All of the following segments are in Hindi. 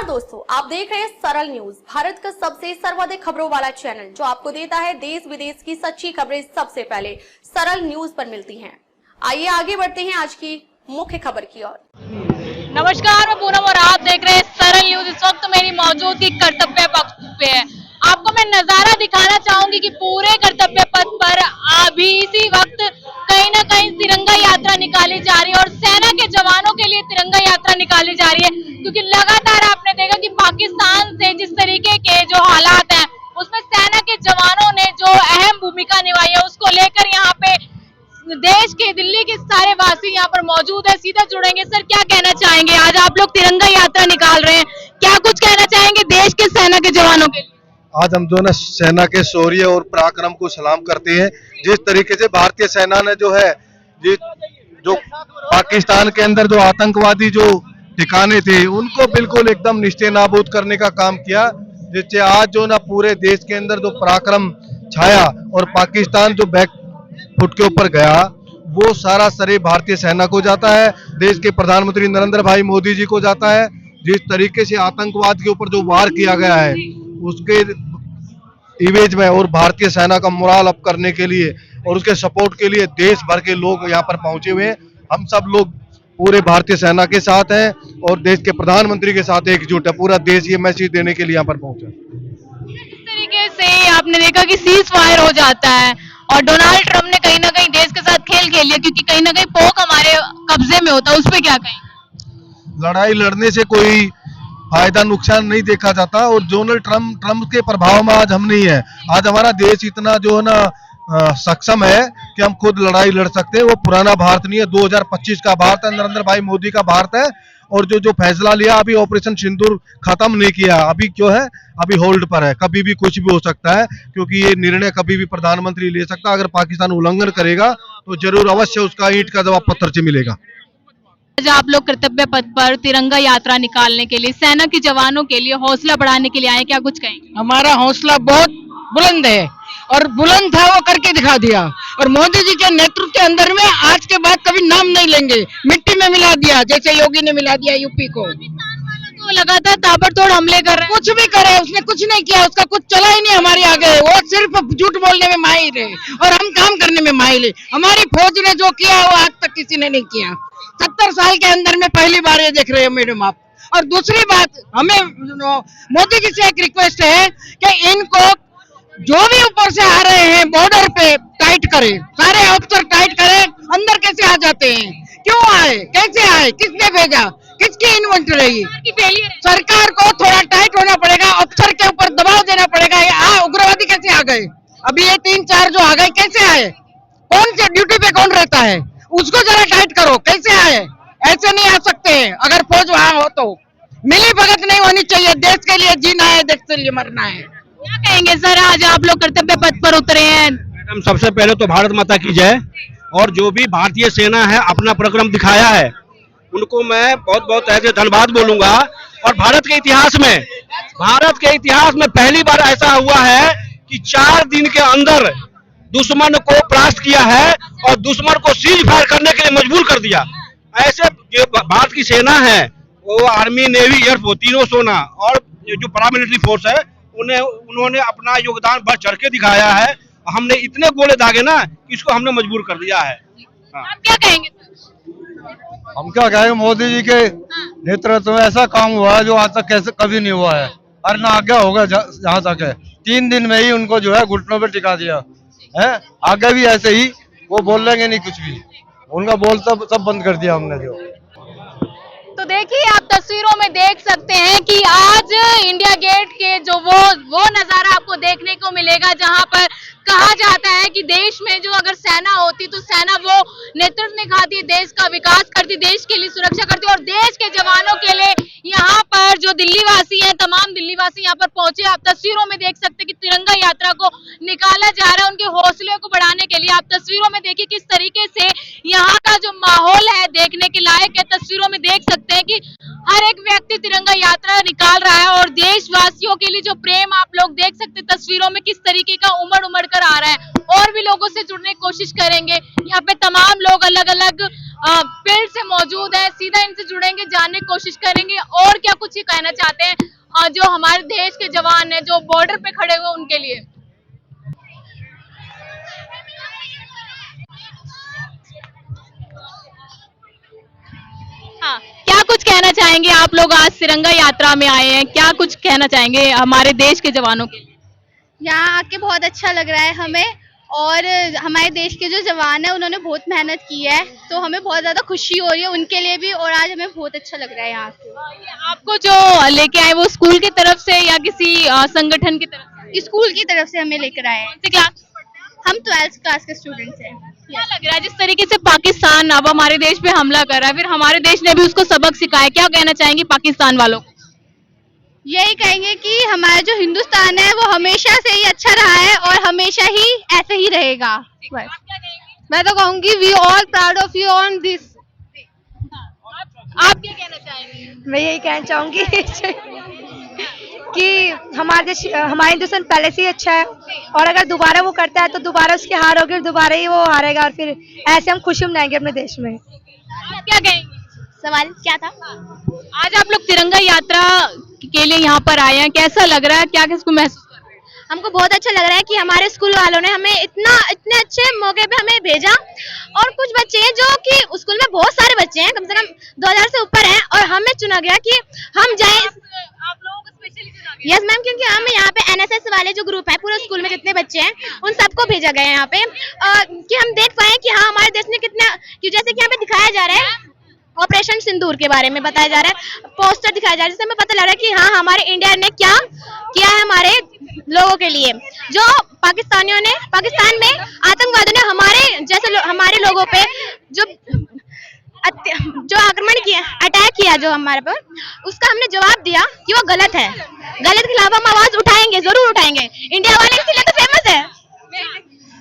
नमस्कार दोस्तों, आप देख रहे हैं सरल न्यूज, भारत का सबसे सर्वाधिक खबरों वाला चैनल जो आपको देता है देश विदेश की सच्ची खबरें सबसे पहले सरल न्यूज पर मिलती हैं। आइए आगे बढ़ते हैं आज की मुख्य खबर की ओर। नमस्कार, मैं पूनम और आप देख रहे हैं सरल न्यूज। इस वक्त मेरी मौजूदगी कर्तव्य पथ पे है। आपको मैं नजारा दिखाना चाहूंगी कि पूरे कर्तव्य पथ पर अभी इसी वक्त कहीं ना कहीं तिरंगा यात्रा निकाली जा रही है और सेना के जवानों के लिए तिरंगा यात्रा निकाली जा रही है, क्योंकि लगातार आपने देखा कि पाकिस्तान से जिस तरीके के जो हालात हैं उसमें सेना के जवानों ने जो अहम भूमिका निभाई है उसको लेकर यहाँ पे देश के दिल्ली के सारे वासी यहाँ पर मौजूद है। सीधा जुड़ेंगे। सर, क्या कहना चाहेंगे? आज आप लोग तिरंगा यात्रा निकाल रहे हैं, क्या कुछ कहना चाहेंगे देश के सेना के जवानों के लिए? आज हम जो है सेना के शौर्य और पराक्रम को सलाम करते हैं। जिस तरीके से भारतीय सेना ने जो पाकिस्तान के अंदर जो आतंकवादी जो ठिकाने थे उनको बिल्कुल एकदम निश्चय नाबूद करने का काम किया, जिससे आज जो ना पूरे देश के अंदर जो पराक्रम छाया और पाकिस्तान जो बैक फुट के ऊपर गया वो सारा श्रेय भारतीय सेना को जाता है, देश के प्रधानमंत्री नरेंद्र भाई मोदी जी को जाता है। जिस तरीके से आतंकवाद के ऊपर जो वार किया गया है उसके इमेज में और भारतीय सेना का मोराल अप करने के लिए और उसके सपोर्ट के लिए देश भर के लोग यहाँ पर पहुंचे हुए हैं। हम सब लोग पूरे भारतीय सेना के साथ हैं और देश के प्रधानमंत्री के साथ एकजुट है। पूरा देश ये मैसेज देने के लिए यहाँ पर पहुंचा। जिस तरीके से आपने देखा कि सीज फायर हो जाता है और डोनाल्ड ट्रंप ने कहीं ना कहीं देश के साथ खेल खेल लिया, क्योंकि कहीं ना कहीं पोक हमारे कब्जे में होता है, उस पर क्या कहें? लड़ाई लड़ने से कोई फायदा नुकसान नहीं देखा जाता और डोनाल्ड ट्रंप के प्रभाव में आज हम नहीं है। आज हमारा देश इतना जो है ना सक्षम है कि हम खुद लड़ाई लड़ सकते हैं। वो पुराना भारत नहीं है, 2025 का भारत है, नरेंद्र भाई मोदी का भारत है। और जो फैसला लिया अभी ऑपरेशन सिंदूर खत्म नहीं किया, अभी क्यों है, अभी होल्ड पर है। कभी भी कुछ भी हो सकता है, क्योंकि ये निर्णय कभी भी प्रधानमंत्री ले सकता है। अगर पाकिस्तान उल्लंघन करेगा तो जरूर अवश्य उसका ईंट का जवाब पत्थर से मिलेगा। आज आप लोग कर्तव्य पथ पर तिरंगा यात्रा निकालने के लिए सेना के जवानों के लिए हौसला बढ़ाने के लिए आए, क्या कुछ कहेंगे? हमारा हौसला बहुत बुलंद है और बुलंद था वो करके दिखा दिया। और मोदी जी के नेतृत्व के अंदर में आज के बाद कभी नाम नहीं लेंगे, मिट्टी में मिला दिया जैसे योगी ने मिला दिया यूपी को। तो लगातार ताबड़तोड़ हमले कर रहे हैं। कुछ भी करे, उसने कुछ नहीं किया, उसका कुछ चला ही नहीं हमारे आगे। वो सिर्फ झूठ बोलने में माहिर है और हम काम करने में माहिर है। हमारी फौज ने जो किया वो आज तक किसी ने नहीं किया। 70 साल के अंदर में पहली बार ये देख रहे हो मैडम आप। और दूसरी बात, हमें मोदी जी से एक रिक्वेस्ट है कि इनको जो भी ऊपर से आ रहे हैं बॉर्डर पे टाइट करे, सारे अफसर टाइट करे। अंदर कैसे आ जाते हैं, क्यों आए, कैसे आए, किसने भेजा, किसकी इन्वेंट रही? सरकार को थोड़ा टाइट होना पड़ेगा, अफसर के ऊपर दबाव देना पड़ेगा। उग्रवादी कैसे आ गए? अभी ये 3-4 जो आ गए कैसे आए? कौन से ड्यूटी पे कौन रहता है, उसको जरा टाइट करो। कैसे आए? ऐसे नहीं आ सकते हैं। अगर फौज वहां हो तो मिली भगत नहीं होनी चाहिए। देश के लिए जीना है, देश के लिए मरना है। क्या कहेंगे सर, आज आप लोग कर्तव्य पथ पर उतरे हैं? मैडम, सबसे पहले तो भारत माता की जय। और जो भी भारतीय सेना है अपना पराक्रम दिखाया है उनको मैं बहुत बहुत तहे से धन्यवाद बोलूंगा। और भारत के इतिहास में पहली बार ऐसा हुआ है कि 4 दिन के अंदर दुश्मन को परास्त किया है और दुश्मन को सीज फायर करने के लिए मजबूर कर दिया। ऐसे भारत की सेना है, वो आर्मी, नेवी, एयरफोर्स तीनों सोना और जो पैरामिलिट्री फोर्स है उन्होंने अपना योगदान बढ़ चढ़ के दिखाया है। हमने इतने गोले दागे ना कि इसको हमने मजबूर कर दिया है। आप क्या कहेंगे? हम क्या कहेंगे, मोदी जी के नेतृत्व में ऐसा काम हुआ है जो आज तक कैसे कभी नहीं हुआ है और ना आगे होगा। जहाँ तक है 3 दिन में ही उनको जो है घुटनों पे टिका दिया है। आगे भी ऐसे ही वो बोलेंगे नहीं कुछ भी, उनका बोल सब बंद कर दिया हमने। जो तो देखिए, आप तस्वीरों में देख सकते हैं कि आज इंडिया गेट के जो वो नजारा आपको देखने को मिलेगा, जहां पर कहा जाता है कि देश में जो अगर सेना होती तो सेना वो नेतृत्व निभाती, देश का विकास करती, देश के लिए सुरक्षा करती। और देश के जवानों के लिए यहाँ पर जो दिल्ली वासी हैं, तमाम दिल्ली वासी यहाँ पर पहुंचे। आप तस्वीरों में देख सकते हैं कि तिरंगा यात्रा को निकाला जा रहा है उनके हौसले को बढ़ाने के लिए। आप तस्वीरों में देखिए किस तरीके से यहाँ का जो माहौल है देखने के लायक है। तस्वीरों में देख सकते हैं कि हर एक व्यक्ति तिरंगा यात्रा निकाल रहा है और देशवासियों के लिए जो प्रेम आप लोग देख सकते हैं तस्वीरों में किस तरीके का उमड़ उमड़ कर आ रहा है। और भी लोगों से जुड़ने की कोशिश करेंगे। यहाँ पे तमाम लोग अलग अलग फील्ड से मौजूद हैं, सीधा इनसे जुड़ेंगे, जानने की कोशिश करेंगे और क्या कुछ ये कहना चाहते हैं जो हमारे देश के जवान हैं जो बॉर्डर पे खड़े हुए उनके लिए। हाँ, क्या कुछ कहना चाहेंगे आप लोग आज तिरंगा यात्रा में आए हैं, क्या कुछ कहना चाहेंगे हमारे देश के जवानों के लिए? यहाँ आके बहुत अच्छा लग रहा है हमें, और हमारे देश के जो जवान हैं उन्होंने बहुत मेहनत की है, तो हमें बहुत ज़्यादा खुशी हो रही है उनके लिए भी, और आज हमें बहुत अच्छा लग रहा है यहाँ से। आपको जो लेके आए वो स्कूल की तरफ से या किसी संगठन की तरफ से? स्कूल की तरफ से हमें लेकर आए हैं। कौन सी क्लास? हम 12th क्लास के स्टूडेंट्स हैं। क्या लग रहा है जिस तरीके से पाकिस्तान अब हमारे देश पे हमला कर रहा है, फिर हमारे देश ने भी उसको सबक सिखाया, क्या कहना चाहेंगे पाकिस्तान वालों को? यही कहेंगे कि हमारा जो हिंदुस्तान है वो हमेशा से ही अच्छा रहा है और हमेशा ही ऐसे ही रहेगा। बस मैं तो कहूँगी we all proud of you on this. आप क्या कहना चाहेंगे? मैं यही कहना चाहूंगी कि हमारा हिंदुस्तान पहले से ही अच्छा है, और अगर दोबारा वो करता है तो दोबारा उसकी हार होगी और दोबारा ही वो हारेगा, और फिर ऐसे हम खुशी मनाएंगे अपने देश में। आप क्या कहेंगे? सवाल क्या था? आज आप लोग तिरंगा यात्रा के लिए यहाँ पर आए हैं, कैसा लग रहा है, क्या किसको महसूस कर रहे हैं? हमको बहुत अच्छा लग रहा है कि हमारे स्कूल वालों ने हमें इतने अच्छे मौके पे हमें भेजा, और कुछ बच्चे हैं जो कि स्कूल में बहुत सारे बच्चे हैं, कम से कम 2000 से ऊपर हैं, और हमें चुना गया कि हम जाएं। आप लोगों को स्पेशली चुना गया? यस मैम, क्योंकि हम यहाँ पे एनएसएस वाले जो ग्रुप है पूरे स्कूल में जितने बच्चे हैं उन सबको भेजा गया है यहाँ पे, कि हम देख पाए कि हाँ हमारे देश ने कितना, कि जैसे कि यहाँ पे दिखाया जा रहा है ऑपरेशन सिंदूर के बारे में बताया जा रहा है, पोस्टर दिखाया जा रहा है, जिससे हमें पता लग रहा है कि हाँ हमारे इंडिया ने क्या किया है हमारे लोगों के लिए। जो पाकिस्तान में आतंकवादियों ने हमारे लोगों पे जो आक्रमण किया, अटैक किया जो हमारे पर, उसका हमने जवाब दिया कि वो गलत है। गलत के खिलाफ हम आवाज उठाएंगे, जरूर उठाएंगे। इंडिया वाले इसलिए तो फेमस है।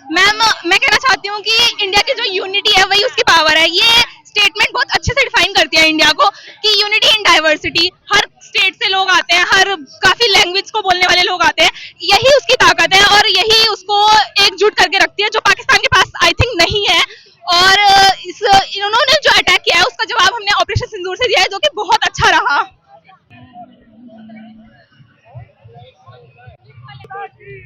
मैम मैं कहना चाहती हूँ कि इंडिया की जो यूनिटी है वही उसकी पावर है। ये स्टेटमेंट बहुत अच्छे से डिफाइन करती है इंडिया को कि unity in diversity. Her state से लोग आते हैं, हर काफी लैंग्वेज को बोलने वाले लोग आते हैं, यही उसकी ताकत है और यही उसको एकजुट करके रखती है, जो पाकिस्तान के पास आई थिंक नहीं है। और इन्होंने जो अटैक किया है उसका जवाब हमने ऑपरेशन सिंदूर से दिया है, जो कि बहुत अच्छा रहा।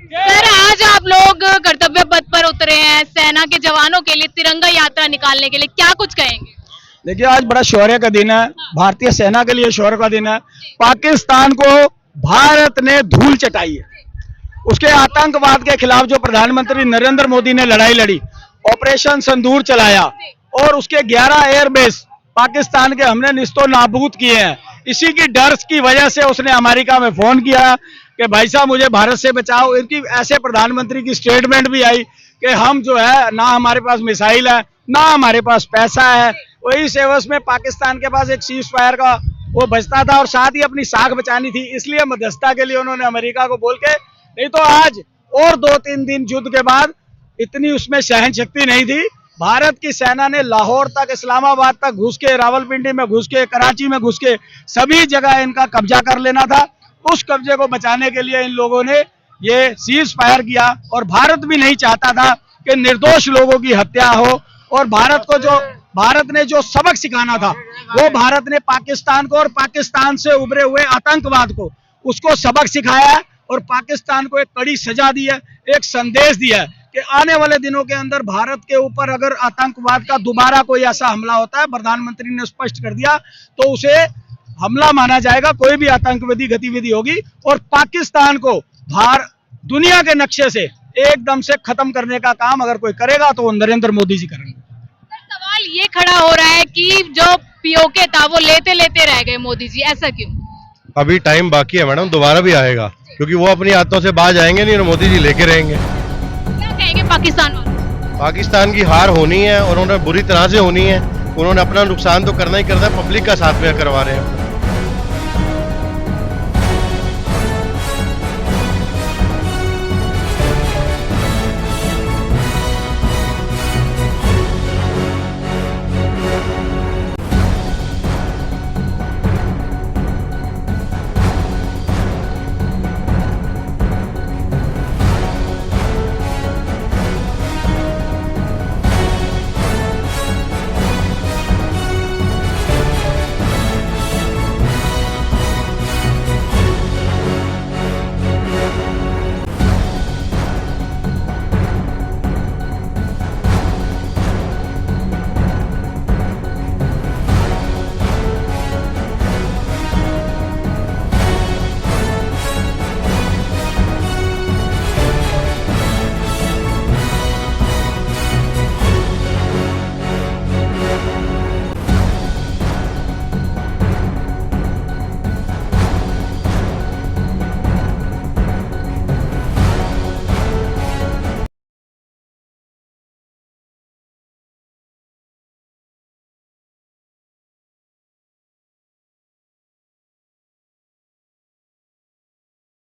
सर, आज आप लोग कर्तव्य पथ पर उतरे हैं सेना के जवानों के लिए तिरंगा यात्रा निकालने के लिए, क्या कुछ कहेंगे? देखिए, आज बड़ा शौर्य का दिन है, भारतीय सेना के लिए शौर्य का दिन है। पाकिस्तान को भारत ने धूल चटाई है। उसके आतंकवाद के खिलाफ जो प्रधानमंत्री नरेंद्र मोदी ने लड़ाई लड़ी, ऑपरेशन सिंदूर चलाया, और उसके 11 एयरबेस पाकिस्तान के हमने निस्तो नाबूद किए हैं। इसी की डर की वजह से उसने अमेरिका में फोन किया कि भाई साहब मुझे भारत से बचाओ। इनकी ऐसे प्रधानमंत्री की स्टेटमेंट भी आई कि हम जो है ना हमारे पास मिसाइल है ना हमारे पास पैसा है। वही सेवस में पाकिस्तान के पास एक सीज फायर का वो बचता था और साथ ही अपनी साख बचानी थी, इसलिए मध्यस्थता के लिए उन्होंने अमेरिका को बोल के, नहीं तो आज और 2-3 दिन युद्ध के बाद इतनी उसमें सहन शक्ति नहीं थी। भारत की सेना ने लाहौर तक, इस्लामाबाद तक घुस के, रावलपिंडी में घुस के, कराची में घुस के, सभी जगह इनका कब्जा कर लेना था। उस कब्जे को बचाने के लिए इन लोगों ने ये सीज फायर किया, और भारत भी नहीं चाहता था कि निर्दोष लोगों की हत्या हो। और भारत ने जो सबक सिखाना था वो भारत ने पाकिस्तान को और पाकिस्तान से उभरे हुए आतंकवाद को उसको सबक सिखाया है, और पाकिस्तान को एक कड़ी सजा दी है, एक संदेश दिया है कि आने वाले दिनों के अंदर भारत के ऊपर अगर आतंकवाद का दोबारा कोई ऐसा हमला होता है, प्रधानमंत्री ने स्पष्ट कर दिया, तो उसे हमला माना जाएगा, कोई भी आतंकवादी गतिविधि होगी। और पाकिस्तान को दुनिया के नक्शे से एकदम से खत्म करने का काम अगर कोई करेगा तो वो नरेंद्र मोदी जी करेंगे। सवाल ये खड़ा हो रहा है कि जो पीओके था वो लेते लेते रह गए मोदी जी, ऐसा क्यों? अभी टाइम बाकी है मैडम, दोबारा भी आएगा, क्योंकि वो अपनी आदतों से बाज आएंगे नहीं और मोदी जी लेके रहेंगे। क्या कहेंगे पाकिस्तान वाले? पाकिस्तान की हार होनी है और उन्होंने बुरी तरह से होनी है। उन्होंने अपना नुकसान तो करना ही करना है, पब्लिक का साथ में करवा रहे हैं।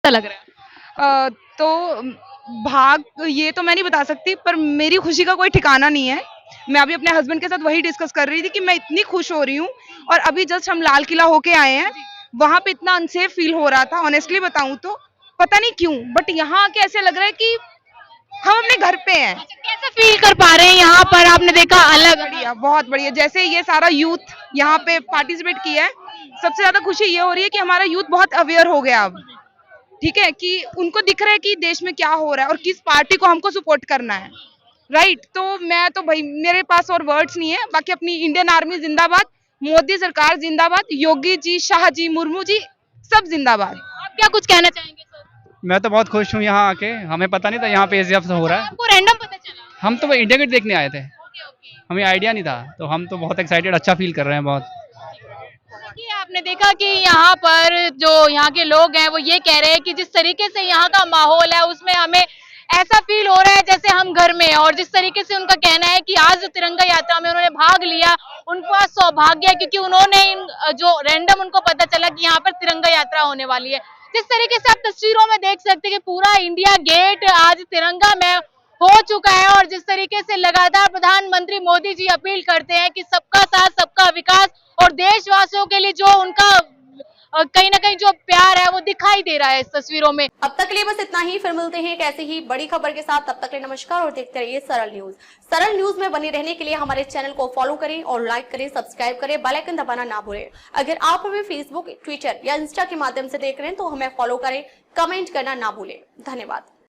लग रहा है? तो भाग ये तो मैं नहीं बता सकती, पर मेरी खुशी का कोई ठिकाना नहीं है। मैं अभी अपने हस्बैंड के साथ वही डिस्कस कर रही थी कि मैं इतनी खुश हो रही हूँ, और अभी जस्ट हम लाल किला होके आए हैं, वहां पे इतना अनसेफ फील हो रहा था, ऑनेस्टली बताऊं तो पता नहीं क्यों, बट यहाँ आके ऐसे लग रहा है कि हम अपने घर पे हैं। कैसे फील कर पा रहे हैं यहाँ पर? आपने देखा अलग बढ़िया, बहुत बढ़िया। जैसे ये सारा यूथ यहाँ पे पार्टिसिपेट किया है, सबसे ज्यादा खुशी ये हो रही है कि हमारा यूथ बहुत अवेयर हो गया अब, ठीक है, कि उनको दिख रहा है कि देश में क्या हो रहा है और किस पार्टी को हमको सपोर्ट करना है, राइट। तो मैं तो भाई, मेरे पास और वर्ड्स नहीं है। बाकी अपनी इंडियन आर्मी जिंदाबाद, मोदी सरकार जिंदाबाद, योगी जी, शाह जी, मुर्मू जी, सब जिंदाबाद। आप क्या कुछ कहना चाहेंगे सर? मैं तो बहुत खुश हूँ यहाँ आके, हमें पता नहीं था यहाँ पे एसएफ हो रहा है। आपको रैंडम पता चला? हम तो इंडिया गेट देखने आए थे, ओके ओके। हमें आइडिया नहीं था, तो हम तो बहुत एक्साइटेड, अच्छा फील कर रहे हैं बहुत। देखिए, आपने देखा कि यहाँ पर जो यहाँ के लोग हैं वो ये कह रहे हैं कि जिस तरीके से यहाँ का माहौल है उसमें हमें ऐसा फील हो रहा है जैसे हम घर में हैं, और जिस तरीके से उनका कहना है कि आज तिरंगा यात्रा में उन्होंने भाग लिया, उनका सौभाग्य है क्योंकि उन्होंने जो रैंडम उनको पता चला कि यहाँ पर तिरंगा यात्रा होने वाली है। जिस तरीके से आप तस्वीरों में देख सकते हैं कि पूरा इंडिया गेट आज तिरंगा में हो चुका है, और जिस तरीके से लगातार प्रधानमंत्री मोदी जी अपील करते हैं कि सबका साथ सबका विकास, और देशवासियों के लिए जो उनका कहीं ना कहीं जो प्यार है वो दिखाई दे रहा है इस तस्वीरों में। अब तक के लिए बस इतना ही, फिर मिलते हैं एक ऐसी ही बड़ी खबर के साथ। तब तक के लिए नमस्कार और देखते रहिए सरल न्यूज। सरल न्यूज में बने रहने के लिए हमारे चैनल को फॉलो करें और लाइक करें, सब्सक्राइब करें, बेल आइकन दबाना ना भूलें। अगर आप हमें फेसबुक, ट्विटर या इंस्टा के माध्यम से देख रहे हैं तो हमें फॉलो करें, कमेंट करना ना भूलें। धन्यवाद।